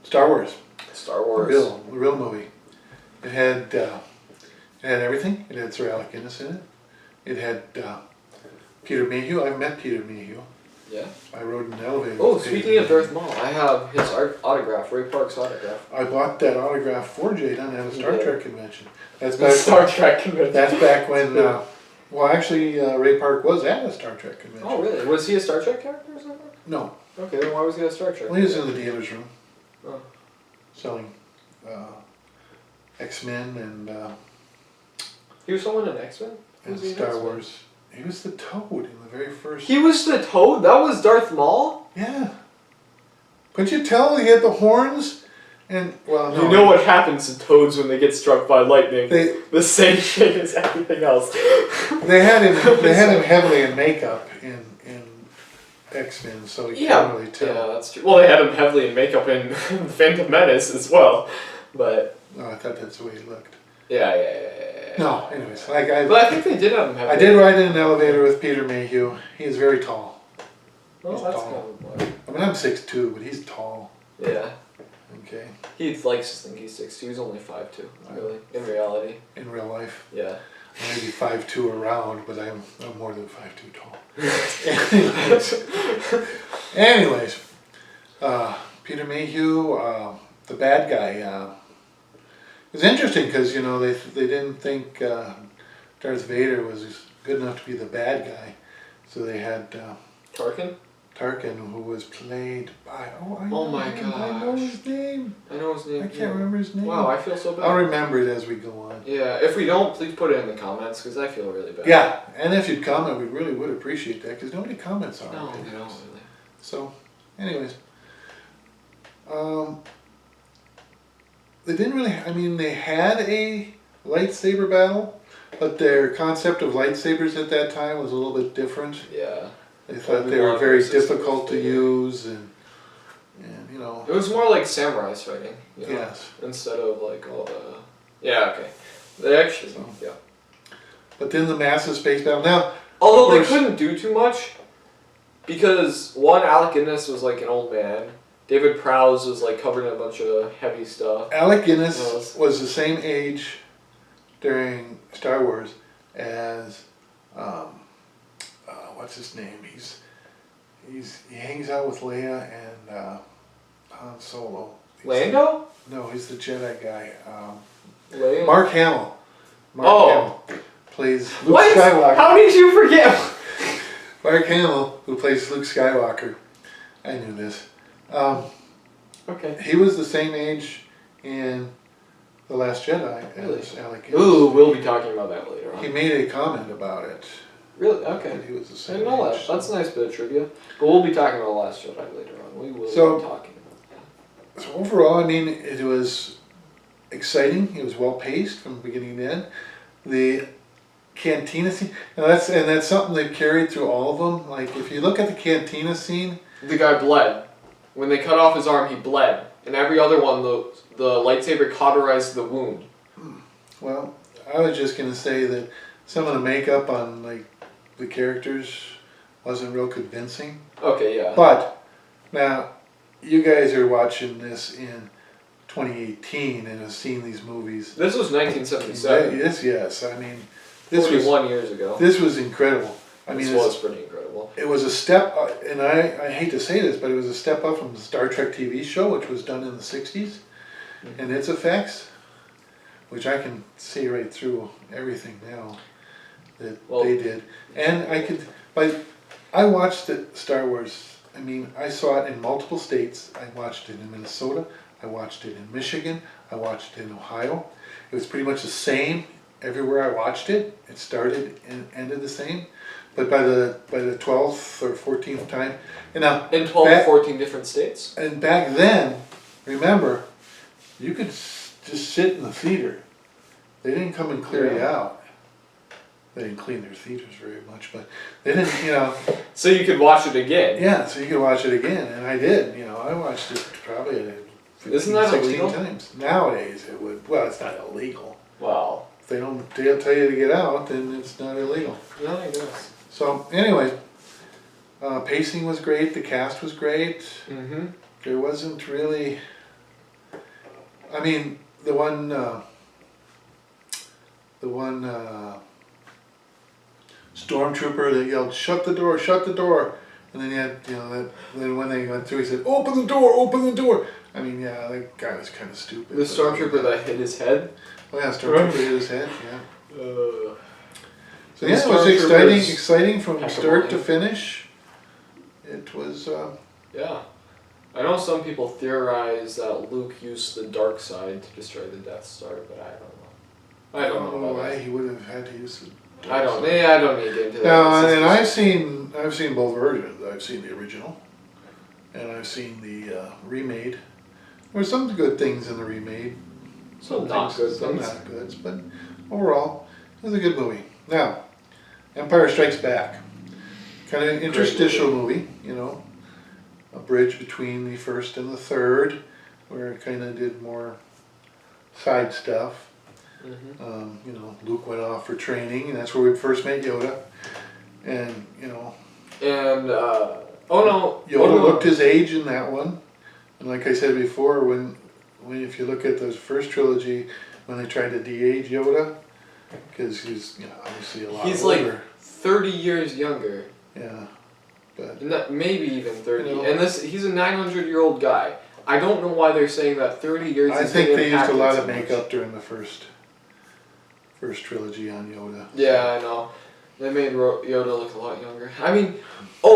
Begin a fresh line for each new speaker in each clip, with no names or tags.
Star Wars.
Star Wars.
The real movie. It had everything. It had Sir Alec Guinness in it. It had Peter Mayhew. I've met Peter Mayhew.
Yeah.
I rode in an elevator.
Oh, speaking of Darth Maul, I have his autograph, Ray Park's autograph.
I bought that autograph for Jayden at a Star Trek convention. That's
back. Star Trek convention.
That's back when. Well, actually, Ray Park was at a Star Trek convention.
Oh, really? Was he a Star Trek character or something?
No.
Okay, then why was he at Star Trek?
Well, he was in the dealer's room.
Oh.
Selling X-Men and.
He was someone in X-Men?
And Star Wars. He was the Toad in the very first...
He was the Toad? That was Darth Maul?
Yeah. Couldn't you tell he had the horns? And, well, no.
You know what happens to Toads when they get struck by lightning? The same thing as everything else.
They had him heavily in makeup in X-Men, so you can't really tell.
Yeah, that's true. Well, they had him heavily in makeup in Phantom Menace as well, but...
No, I thought that's the way he looked.
Yeah.
No, anyways.
But I think they did have him heavily.
I did ride in an elevator with Peter Mayhew. He is very tall.
Oh,
he's
that's
tall.
kind of
I mean, I'm 6'2", but he's tall.
Yeah.
Okay.
He likes to think he's 6'2". He's only 5'2", really, in reality.
In real life?
Yeah.
Maybe 5'2" around, but I'm more than 5'2" tall. Anyways, Peter Mayhew, the bad guy. It was interesting because they didn't think Darth Vader was good enough to be the bad guy, so they had
Tarkin,
who was played by I know his name. I can't remember his name.
Wow, I feel so bad.
I'll remember it as we go on.
Yeah, if we don't, please put it in the comments because I feel really bad.
Yeah, and if you'd comment, we really would appreciate that because nobody comments on it.
No, they don't really.
So, anyways, they didn't really. I mean, they had a lightsaber battle, but their concept of lightsabers at that time was a little bit different.
Yeah.
They thought they were very difficult to use, and
It was more like samurais fighting.
Yes.
Instead of like all the. Yeah. Okay. They actually. So. Yeah.
But then the massive space battle. Now,
although they couldn't do too much, because one, Alec Guinness was like an old man. David Prowse was like covered in a bunch of heavy stuff.
Alec Guinness was the same age during Star Wars as what's his name? He hangs out with Leia and Han Solo.
Lando?
No, he's the Jedi guy.
Leia?
Mark Hamill. Hamill plays Luke Skywalker.
How did you forget?
Mark Hamill, who plays Luke Skywalker. I knew this.
Okay.
He was the same age in The Last Jedi as Alec Guinness.
Ooh, we'll be talking about that later on.
He made a comment about it.
Really? Okay.
He was the same
I didn't know
age.
that. That's a nice bit of trivia. But we'll be talking about The Last Jedi later on. We will be talking about that.
So overall, I mean, it was exciting. It was well paced from the beginning to end. The cantina scene, and that's something they carried through all of them. Like if you look at the cantina scene,
the guy bled. When they cut off his arm, he bled. And every other one, the lightsaber cauterized the wound.
Well, I was just gonna say that some of the makeup on like the characters wasn't real convincing.
Okay, yeah.
But now, you guys are watching this in 2018 and have seen these movies.
This was 1977.
Yes. I mean, this
41 years ago.
This was incredible. I mean,
this was pretty incredible.
It was a step, and I hate to say this, but it was a step up from the Star Trek TV show, which was done in the 60s, and its effects, which I can see right through everything now that they did. And I watched Star Wars. I mean, I saw it in multiple states. I watched it in Minnesota. I watched it in Michigan. I watched it in Ohio. It was pretty much the same everywhere I watched it. It started and ended the same. But by the 12th or 14th time, and now
in 12 or 14 different states.
And back then, remember, you could just sit in the theater. They didn't come and clear you out. They didn't clean their theaters very much, but they didn't,
So you could watch it again.
Yeah, so you could watch it again, and I did. I watched it probably 15, 16 times. Nowadays, it would. Well, it's not illegal.
Wow.
If they don't tell you to get out, then it's not illegal.
No, I guess.
So, anyway, pacing was great. The cast was great.
Mm-hmm.
there wasn't really. I mean, the one stormtrooper that yelled, "Shut the door! Shut the door!" And then you had, then when they went through, he said, "Open the door! Open the door!" I mean, yeah, that guy was kind of stupid.
The stormtrooper that hit his head.
Oh yeah, stormtrooper hit his head. Yeah. So
The
yeah, it was
stormtroopers
exciting from
heck of a
start to
line.
fix. It was.
Yeah. I know some people theorize that Luke used the dark side to destroy the Death Star, but I don't know. I don't know
why
about
he would have had to use it.
that. I don't need to get into that.
No,
This is
and
just-
I've seen both versions. I've seen the original, and I've seen the remade. There were some good things in the remade.
Some not good
Some
things.
not goods, but overall, it was a good movie. Now, Empire Strikes Back, kind of an interstitial movie, a bridge between the first and the third, where it kind of did more side stuff.
Mm-hmm.
Luke went off for training, and that's where we first met Yoda. And
And oh no,
Yoda looked his age in that one. And like I said before, when if you look at the first trilogy, when they tried to de-age Yoda, because he's obviously a lot
he's
older.
like 30 years younger.
Yeah, but
Maybe even 30.
You know.
And he's a 900-year-old guy. I don't know why they're saying that 30 years
I
is
think
gonna
they used
impact
a
it
lot
so
of
much.
makeup during the first trilogy on Yoda.
Yeah, I know. They made Yoda look a lot younger. I mean,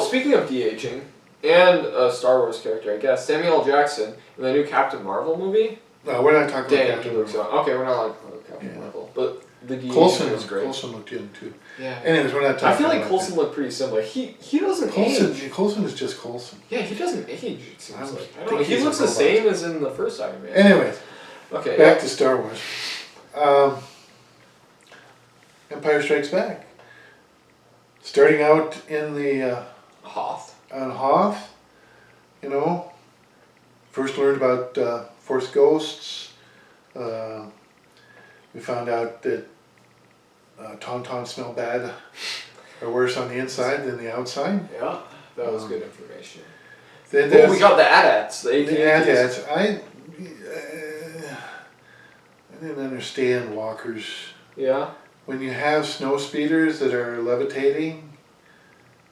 speaking of de-aging, and a Star Wars character, I guess, Samuel L. Jackson, in the new Captain Marvel movie.
No, we're not talking
Dang,
about
he
Captain
looks
Marvel.
young. Okay, we're not talking about Captain
Yeah.
Marvel. But the de-aging was great.
Coulson looked young too.
Yeah.
Anyways, we're not talking
I feel like
about
Coulson looked pretty similar. He doesn't
that.
age.
Coulson is just Coulson.
Yeah, he doesn't age, it seems
I
like. I
think
don't know. He
he's
looks
a
the
robot.
same as in the first Iron Man.
Anyways,
Okay,
back to Star Wars. Empire Strikes Back. Starting out in the
Hoth.
on Hoth, first learned about Force ghosts. We found out that Tauntauns smell bad, or worse on the inside than the outside.
Yeah, that was good information.
Then
Oh,
there's
we got the AT-ATs. The
the
AT-ATs.
AT-ATs. I didn't understand walkers.
Yeah.
When you have snow speeders that are levitating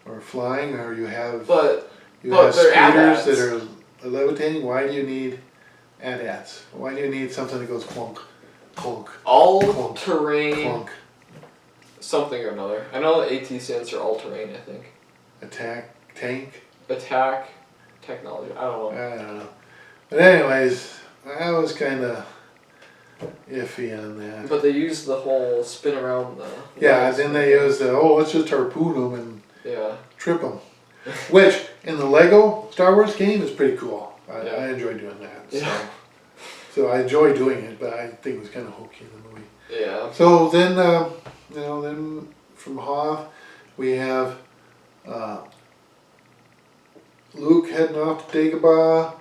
or flying, or you have
But
speeders
they're AT-ATs.
that are levitating, why do you need AT-ATs? Why do you need something that goes clunk, clunk,
all terrain
clunk,
something or another. I know the AT stands for all terrain, I think.
attack, tank?
Attack, technology. I don't know.
I don't know. But anyways, I was kind of iffy on that.
But they use the whole spin around the.
Yeah,
legs.
then they use let's just harpoon them and
Yeah.
trip them. Which, in the Lego Star Wars game, is pretty cool. I
Yeah.
enjoy doing that.
Yeah.
So I enjoy doing it, but I think it was kind of hokey in the movie.
Yeah.
So then, then from Hoth, we have Luke heading off to Dagobah,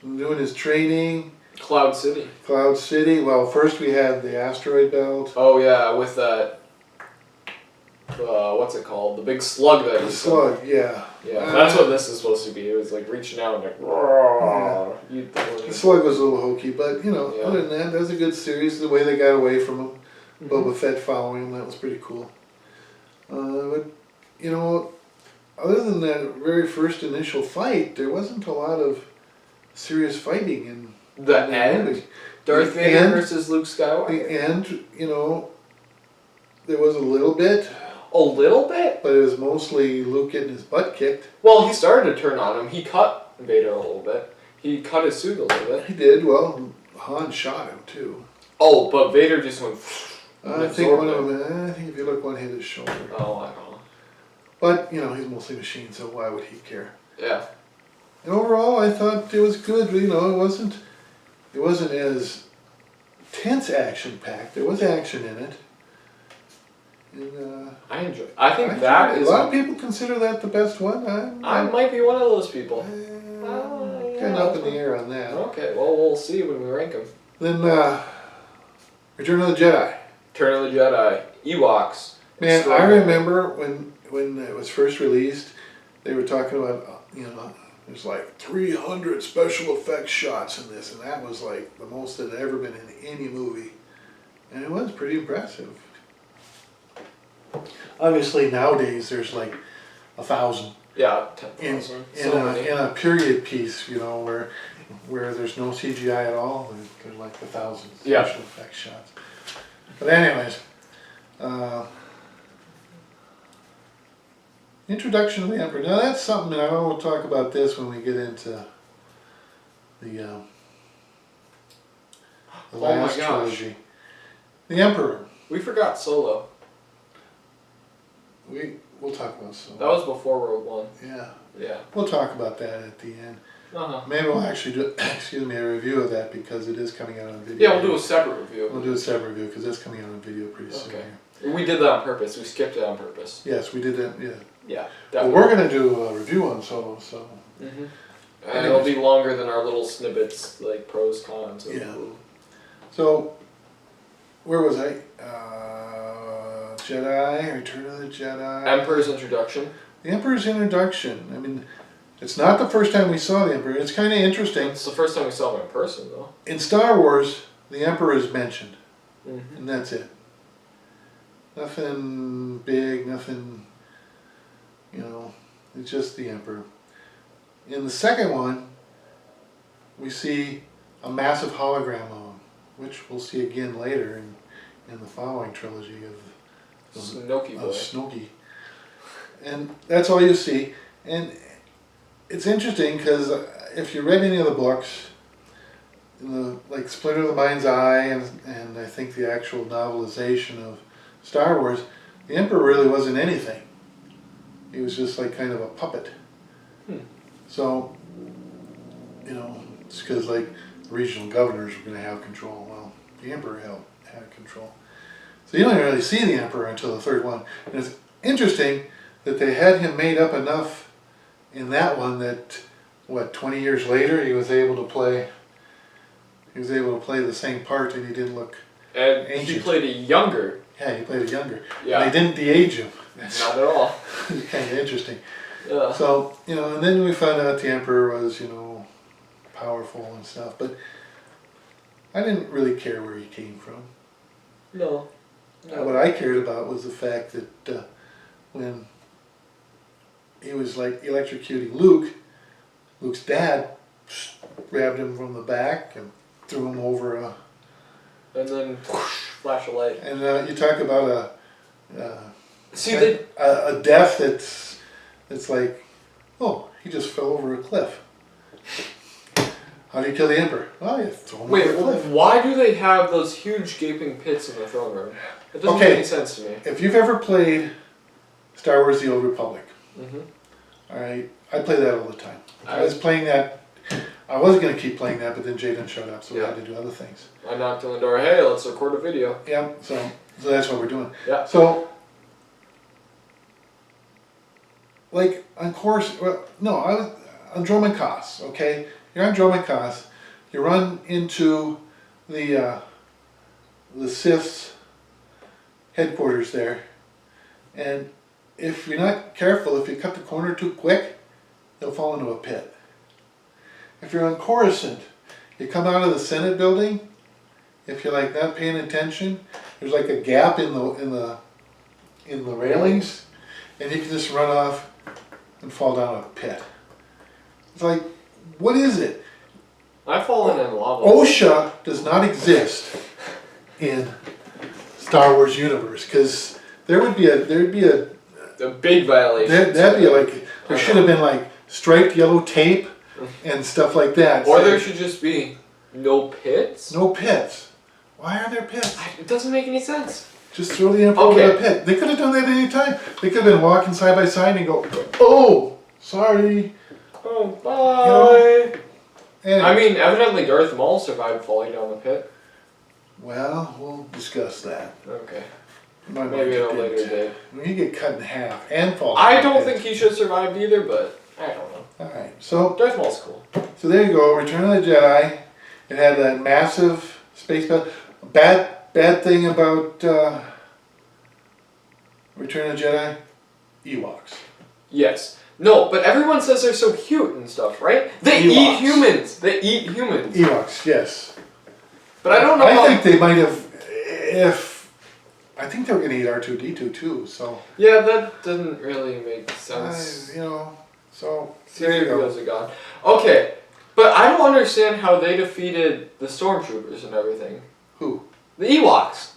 doing his training.
Cloud City.
Cloud City. Well, first we had the asteroid belt.
Oh yeah, with that. What's it called? The big slug that
The
he's
slug, yeah.
Yeah, that's what this is supposed to be. It was like reaching out and like. "Roar."
The slug was a little hokey, but
Yeah.
other than that, that was a good series. The way they got away from him,
Mhm.
Boba Fett following him, that was pretty cool. But other than that very first initial fight, there wasn't a lot of serious fighting in
The
in
end.
movie.
Darth
The
Vader
end.
versus Luke Skywalker.
The end, there was a little bit,
A little bit.
but it was mostly Luke getting his butt kicked.
Well, he started to turn on him. He cut Vader a little bit. He cut his suit a little bit.
He did. Well, Han shot him too.
Oh, but Vader just went.
I think one of them. I think if you look, one hit his shoulder.
Oh, I don't know.
But he's mostly machine, so why would he care?
Yeah.
And overall, I thought it was good. It wasn't as tense action packed. There was action in it. And
I enjoy. I think
I
that
enjoyed it.
is.
A lot of people consider that the best one.
I might be one of those people.
Kind of up in the air on that.
Okay, well, we'll see when we rank them.
Then Return of the Jedi.
Return of the Jedi, Ewoks.
Man, I
Extraordinary.
remember when it was first released, they were talking about there's like 300 special effects shots in this, and that was like the most that had ever been in any movie. And it was pretty impressive. Obviously nowadays there's like 1,000
Yeah,
in
10,000.
in a period piece, you know, where there's no CGI at all. There's like 1,000
Yeah.
special effects shots. But anyways, introduction of the Emperor. Now that's something that I want to talk about this when we get into the
Oh
last
my gosh.
trilogy. The Emperor.
We forgot Solo.
We'll talk about Solo.
That was before Rogue One.
Yeah.
Yeah.
We'll talk about that at the end.
Uh-huh.
Maybe we'll actually do a review of that because it is coming out on video.
Yeah, we'll do a separate review.
We'll do a separate review because it's coming out on video pretty soon.
Okay.
Here.
We did that on purpose. We skipped it on purpose.
Yes, we did that. Yeah.
Yeah,
Well,
definitely.
we're gonna do a review on Solo, so.
Mm-hmm. And it'll be longer than our little snippets, like pros, cons. Of
Yeah. So, where was I? Jedi, Return of the Jedi.
Emperor's introduction.
The Emperor's introduction. I mean, it's not the first time we saw the Emperor. It's kind of interesting.
It's the first time we saw him in person, though.
In Star Wars, the Emperor is mentioned,
Mm-hmm.
and that's it. Nothing big, nothing, you know, it's just the Emperor. In the second one, we see a massive hologram of him, which we'll see again later in the following trilogy of
Snoke boy.
Snoke. And that's all you see. And it's interesting because if you read any of the books, like Splinter of the Mind's Eye and I think the actual novelization of Star Wars, the Emperor really wasn't anything. He was just like kind of a puppet. So, you know, it's because like the regional governors were going to have control. Well, the Emperor had control. So you don't even really see the Emperor until the third one. And it's interesting that they had him made up enough in that one that, 20 years later he was able to play the same part and he didn't look
And
ancient.
he played a younger.
Yeah, he played it younger.
Yeah.
And they didn't de-age him. That's
Not at all.
kind of interesting.
Yeah.
So, you know, and then we found out the Emperor was, you know, powerful and stuff. But I didn't really care where he came from.
No.
What I cared about was the fact that when he was like electrocuting Luke's dad grabbed him from the back and threw him over a...
And then whoosh, flash a light.
And you talk about a death that's like, oh, he just fell over a cliff. How do you kill the Emperor? Well, you throw him
Wait,
over a cliff.
why do they have those huge gaping pits in the throne room? It doesn't
Okay.
make any sense to me.
If you've ever played Star Wars: The Old Republic,
Mm-hmm.
all right, I play that all the time. I was playing that. I was going to keep playing that, but then Jaden showed up, so we had to do other things.
I knocked on the door. Hey, let's record a video.
Yeah, so that's what we're doing.
Yeah.
So, like on course, well, no, I was on Dromund Kaas. Okay, you're on Dromund Kaas. You run into the Sith's headquarters there, and if you're not careful, if you cut the corner too quick, you'll fall into a pit. If you're on Coruscant, you come out of the Senate building. If you're like not paying attention, there's like a gap in the railings, and you can just run off and fall down a pit. It's like, what is it?
I've fallen in lava.
OSHA does not exist in Star Wars universe because there'd be a
A big violation.
that'd be like there should have been like striped yellow tape and stuff like that.
Or there should just be no pits.
no pits. Why are there pits?
It doesn't make any sense.
Just throw the Emperor over the pit. They could have done that at any time. They could have been walking side by side and go, oh, sorry.
Oh, bye.
Anyway,
I mean, evidently Darth Maul survived falling down the pit.
well, we'll discuss that.
Okay.
My
Maybe at a
mind
later
didn't.
date.
When you get cut in half and fall.
I
down
don't
the
think he should have survived either, but I don't know.
pit. All right, so
Darth Maul's cool.
there you go. Return of the Jedi. It had that massive space battle. Bad thing about Return of the Jedi, Ewoks.
Yes. No, but everyone says they're so cute and stuff, right? They
Ewoks.
eat humans. They eat humans.
Ewoks, yes.
But I don't know.
I think they might have, I think they were going to eat R2-D2 too, so.
Yeah, that didn't really make sense.
So there you
C-3PO
go.
is a god. Okay, but I don't understand how they defeated the stormtroopers and everything.
Who?
The Ewoks.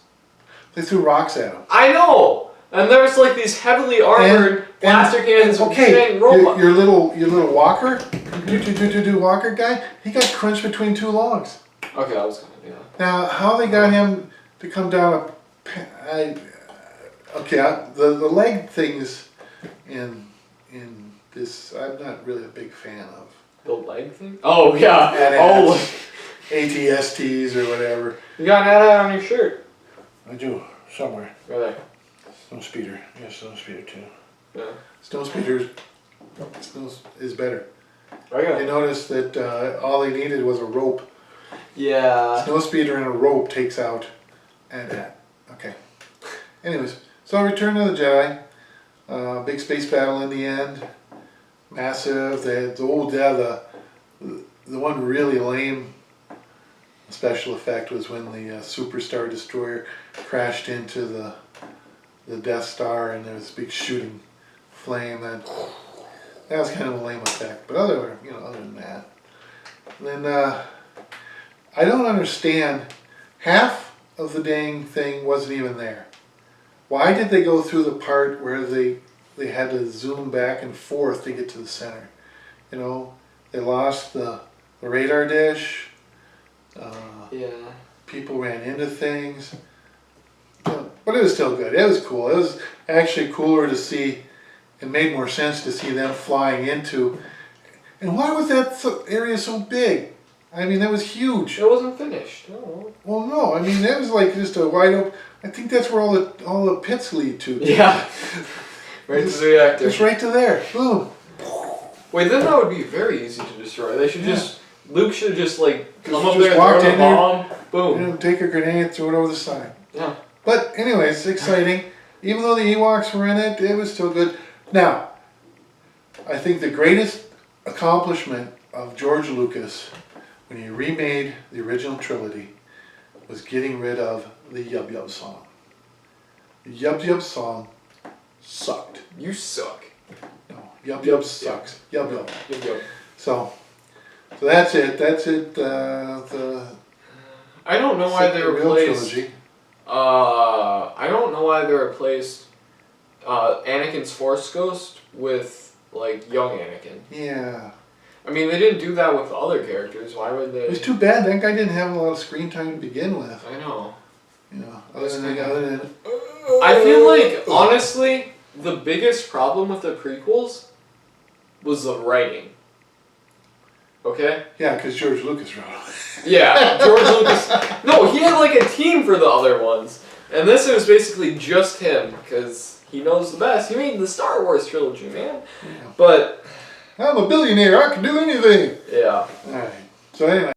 They threw rocks at them.
I know! And there's like these heavily armored blaster cannons with
okay,
giant robots.
your little walker, walker guy, he got crunched between two logs.
Okay, I was gonna, yeah.
Now, how they got him to come down the leg things in this, I'm not really a big fan of.
The leg thing? Oh, yeah. Oh,
ATSTs or whatever.
you got an ad on your shirt.
I do, somewhere.
Right there.
Snow Speeder. Yes, Snow Speeder too.
Yeah.
Snow Speeder is better.
I got
I
it.
noticed that all they needed was a rope.
Yeah.
Snow Speeder and a rope takes out Okay. Anyways, so Return of the Jedi. Big space battle in the end. Massive. The one really lame special effect was when the Superstar Destroyer crashed into the Death Star and there was a big shooting flame. That was kind of a lame effect. But other than that, then I don't understand. Half of the dang thing wasn't even there. Why did they go through the part where they had to zoom back and forth to get to the center? They lost the radar dish.
Yeah.
People ran into things. But it was still good. It was cool. It was actually cooler to see. It made more sense to see them flying into. And why was that area so big? I mean, that was huge.
It wasn't finished. No.
Well, no. I mean, that was like just a wide open. I think that's where all the pits lead to.
Yeah. Right to the reactor.
Just right to there. Boom.
Wait, then that would be very easy to destroy. They should just... Luke should just like come up
Just
there,
walked
throw the
in there.
bomb, boom.
Take a grenade, throw it over the side.
Yeah.
But anyways, exciting. Even though the Ewoks were in it, it was still good. Now, I think the greatest accomplishment of George Lucas when he remade the original trilogy was getting rid of the Yub Yub song. The Yub Yub song sucked.
You suck.
No, Yub Yub sucks. Yub Yub.
Yep.
So that's it. That's it. The
I don't know why they replaced.
trilogy.
I don't know why they replaced Anakin's Force Ghost with like young Anakin.
Yeah.
I mean, they didn't do that with the other characters. Why would they?
It was too bad. That guy didn't have a lot of screen time to begin with.
I know.
Other than
I feel like honestly, the biggest problem with the prequels was the writing. Okay?
Yeah, because George Lucas wrote it.
Yeah, George Lucas. No, he had like a team for the other ones. And this was basically just him, because he knows the best. He made the Star Wars trilogy, man.
Yeah.
But...
I'm a billionaire, I can do anything.
Yeah.
Alright, so anyway.